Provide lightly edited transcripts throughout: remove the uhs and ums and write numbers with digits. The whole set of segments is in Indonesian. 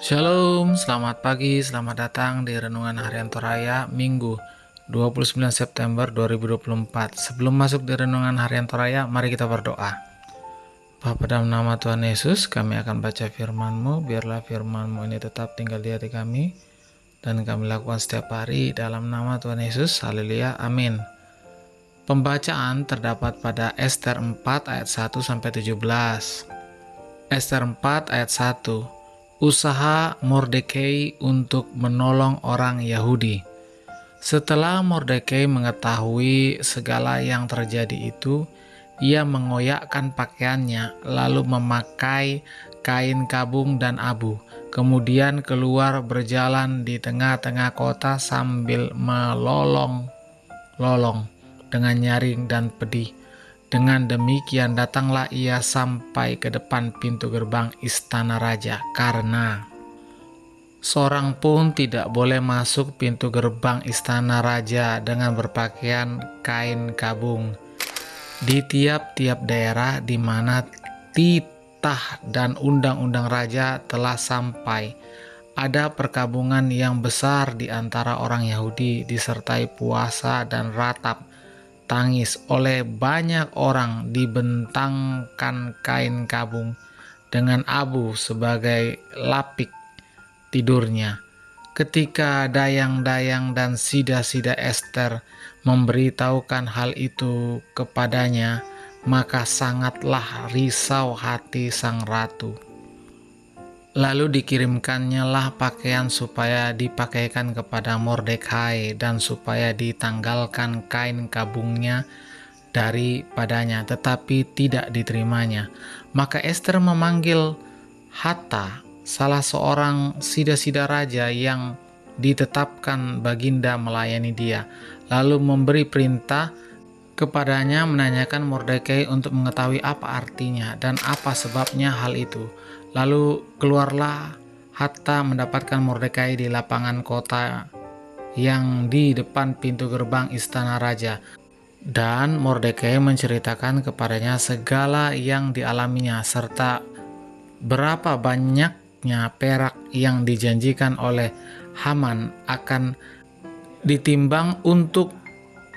Shalom, selamat pagi, selamat datang di Renungan Harian Toraya Minggu 29 September 2024. Sebelum masuk di Renungan Harian Toraya, mari kita berdoa. Bapa, dalam nama Tuhan Yesus, kami akan baca firman-Mu. Biarlah firman-Mu ini tetap tinggal di hati kami dan kami lakukan setiap hari dalam nama Tuhan Yesus. Haleluya, amin. Pembacaan terdapat pada Ester 4 ayat 1 sampai 17. Ester 4 ayat 1. Usaha Mordekai untuk menolong orang Yahudi. Setelah Mordekai mengetahui segala yang terjadi itu, ia mengoyakkan pakaiannya, lalu memakai kain kabung dan abu. Kemudian keluar berjalan di tengah-tengah kota sambil melolong-lolong dengan nyaring dan pedih. Dengan demikian datanglah ia sampai ke depan pintu gerbang istana raja, karena seorang pun tidak boleh masuk pintu gerbang istana raja dengan berpakaian kain kabung. Di tiap-tiap daerah di mana titah dan undang-undang raja telah sampai, ada perkabungan yang besar di antara orang Yahudi, disertai puasa dan ratap tangis oleh banyak orang, dibentangkan kain kabung dengan abu sebagai lapik tidurnya. Ketika dayang-dayang dan sida-sida Ester memberitahukan hal itu kepadanya, maka sangatlah risau hati sang ratu. Lalu dikirimkannya lah pakaian supaya dipakaikan kepada Mordekai dan supaya ditanggalkan kain kabungnya daripadanya, tetapi tidak diterimanya. Maka Ester memanggil Hatta, salah seorang sida-sida raja yang ditetapkan baginda melayani dia, lalu memberi perintah kepadanya menanyakan Mordekai untuk mengetahui apa artinya dan apa sebabnya hal itu. Lalu keluarlah Hatta mendapatkan Mordekai di lapangan kota yang di depan pintu gerbang istana raja. Dan Mordekai menceritakan kepadanya segala yang dialaminya, serta berapa banyaknya perak yang dijanjikan oleh Haman akan ditimbang untuk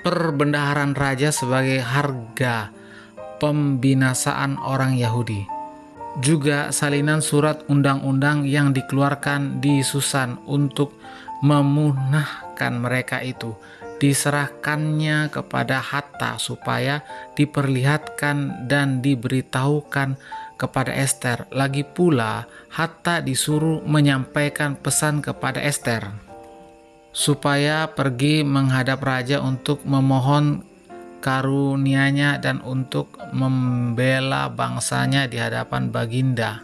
perbendaharaan raja sebagai harga pembinasaan orang Yahudi. Juga salinan surat undang-undang yang dikeluarkan di Susan untuk memunahkan mereka itu diserahkannya kepada Hatta supaya diperlihatkan dan diberitahukan kepada Ester. Lagi pula Hatta disuruh menyampaikan pesan kepada Ester supaya pergi menghadap raja untuk memohon karunia-Nya dan untuk membela bangsanya di hadapan baginda.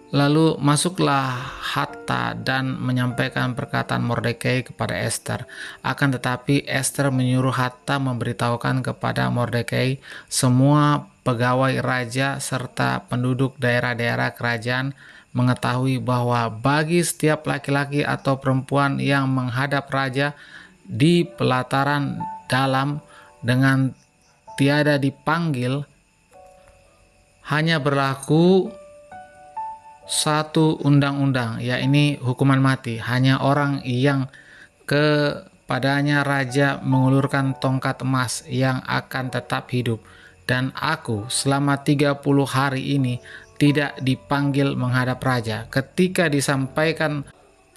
Lalu masuklah Hatta dan menyampaikan perkataan Mordekai kepada Ester. Akan tetapi Ester menyuruh Hatta memberitahukan kepada Mordekai semua pegawai raja serta penduduk daerah-daerah kerajaan mengetahui bahwa bagi setiap laki-laki atau perempuan yang menghadap raja di pelataran dalam dengan tiada dipanggil, hanya berlaku satu undang-undang, yakni hukuman mati. Hanya orang yang kepadanya raja mengulurkan tongkat emas yang akan tetap hidup. Dan aku selama 30 hari ini tidak dipanggil menghadap raja. Ketika disampaikan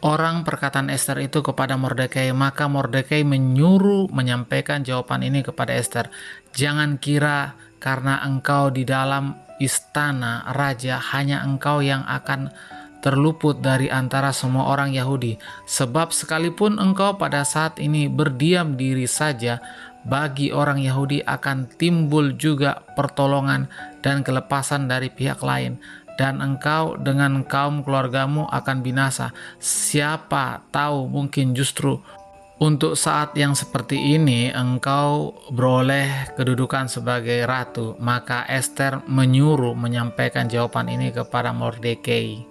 orang perkataan Ester itu kepada Mordekai, maka Mordekai menyuruh menyampaikan jawaban ini kepada Ester. Jangan kira karena engkau di dalam istana raja, hanya engkau yang akan terluput dari antara semua orang Yahudi. Sebab sekalipun engkau pada saat ini berdiam diri saja, bagi orang Yahudi akan timbul juga pertolongan dan kelepasan dari pihak lain, dan engkau dengan kaum keluargamu akan binasa. Siapa tahu mungkin justru untuk saat yang seperti ini engkau beroleh kedudukan sebagai ratu. Maka Ester menyuruh menyampaikan jawaban ini kepada Mordekai.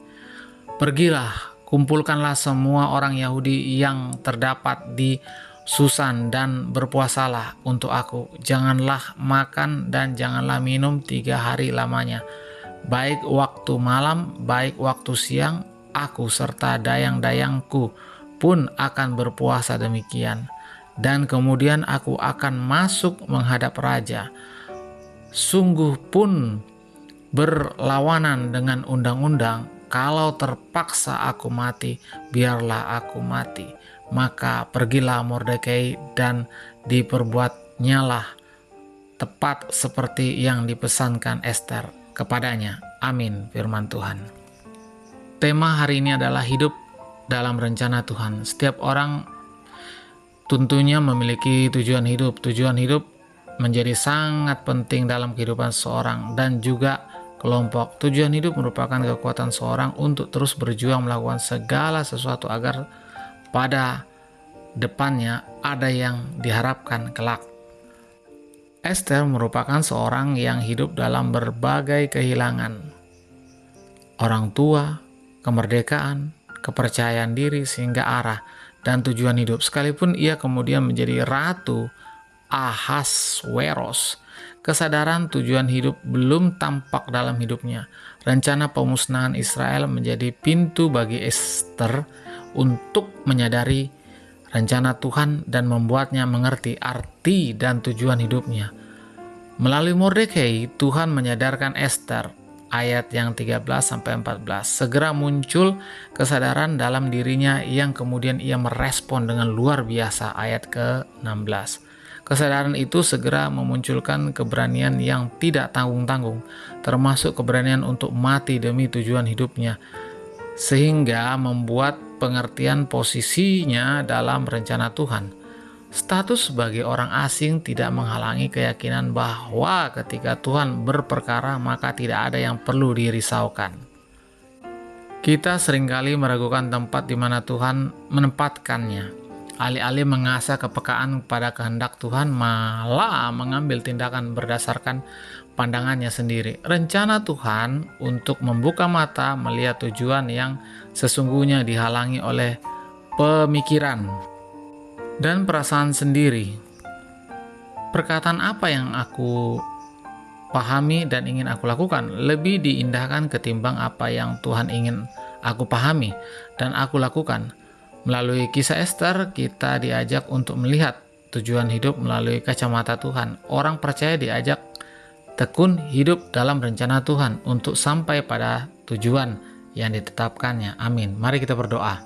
Pergilah, kumpulkanlah semua orang Yahudi yang terdapat di Susan dan berpuasalah untuk aku. Janganlah makan dan janganlah minum 3 hari lamanya, baik waktu malam, baik waktu siang, aku serta dayang-dayangku pun akan berpuasa demikian. Dan kemudian aku akan masuk menghadap raja. Sungguh pun berlawanan dengan undang-undang. Kalau terpaksa aku mati, biarlah aku mati. Maka pergilah Mordekai dan diperbuatnyalah tepat seperti yang dipesankan Ester kepadanya. Amin, firman Tuhan. Tema hari ini adalah hidup dalam rencana Tuhan. Setiap orang tentunya memiliki tujuan hidup. Tujuan hidup menjadi sangat penting dalam kehidupan seorang dan juga kelompok. Tujuan hidup merupakan kekuatan seorang untuk terus berjuang melakukan segala sesuatu agar pada depannya ada yang diharapkan kelak. Ester merupakan seorang yang hidup dalam berbagai kehilangan. Orang tua, kemerdekaan, kepercayaan diri sehingga arah dan tujuan hidup. Sekalipun ia kemudian menjadi Ratu Ahasweros, kesadaran tujuan hidup belum tampak dalam hidupnya. Rencana pemusnahan Israel menjadi pintu bagi Ester untuk menyadari rencana Tuhan dan membuatnya mengerti arti dan tujuan hidupnya. Melalui Mordekai, Tuhan menyadarkan Ester, ayat yang 13-14. Segera muncul kesadaran dalam dirinya yang kemudian ia merespon dengan luar biasa, ayat ke-16. Kesadaran itu segera memunculkan keberanian yang tidak tanggung-tanggung, termasuk keberanian untuk mati demi tujuan hidupnya, sehingga membuat pengertian posisinya dalam rencana Tuhan. Status sebagai orang asing tidak menghalangi keyakinan bahwa ketika Tuhan berperkara maka tidak ada yang perlu dirisaukan. Kita seringkali meragukan tempat di mana Tuhan menempatkannya. Alih-alih mengasah kepekaan pada kehendak Tuhan, malah mengambil tindakan berdasarkan pandangannya sendiri. Rencana Tuhan untuk membuka mata melihat tujuan yang sesungguhnya dihalangi oleh pemikiran dan perasaan sendiri. Perkataan apa yang aku pahami dan ingin aku lakukan lebih diindahkan ketimbang apa yang Tuhan ingin aku pahami dan aku lakukan. Melalui kisah Ester, kita diajak untuk melihat tujuan hidup melalui kacamata Tuhan. Orang percaya diajak tekun hidup dalam rencana Tuhan untuk sampai pada tujuan yang ditetapkannya. Amin. Mari kita berdoa.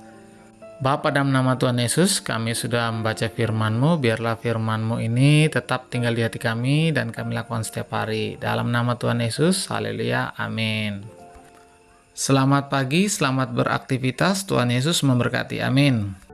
Bapa, dalam nama Tuhan Yesus, kami sudah membaca firman-Mu. Biarlah firman-Mu ini tetap tinggal di hati kami dan kami lakukan setiap hari. Dalam nama Tuhan Yesus, haleluya, amin. Selamat pagi, selamat beraktivitas. Tuhan Yesus memberkati, amin.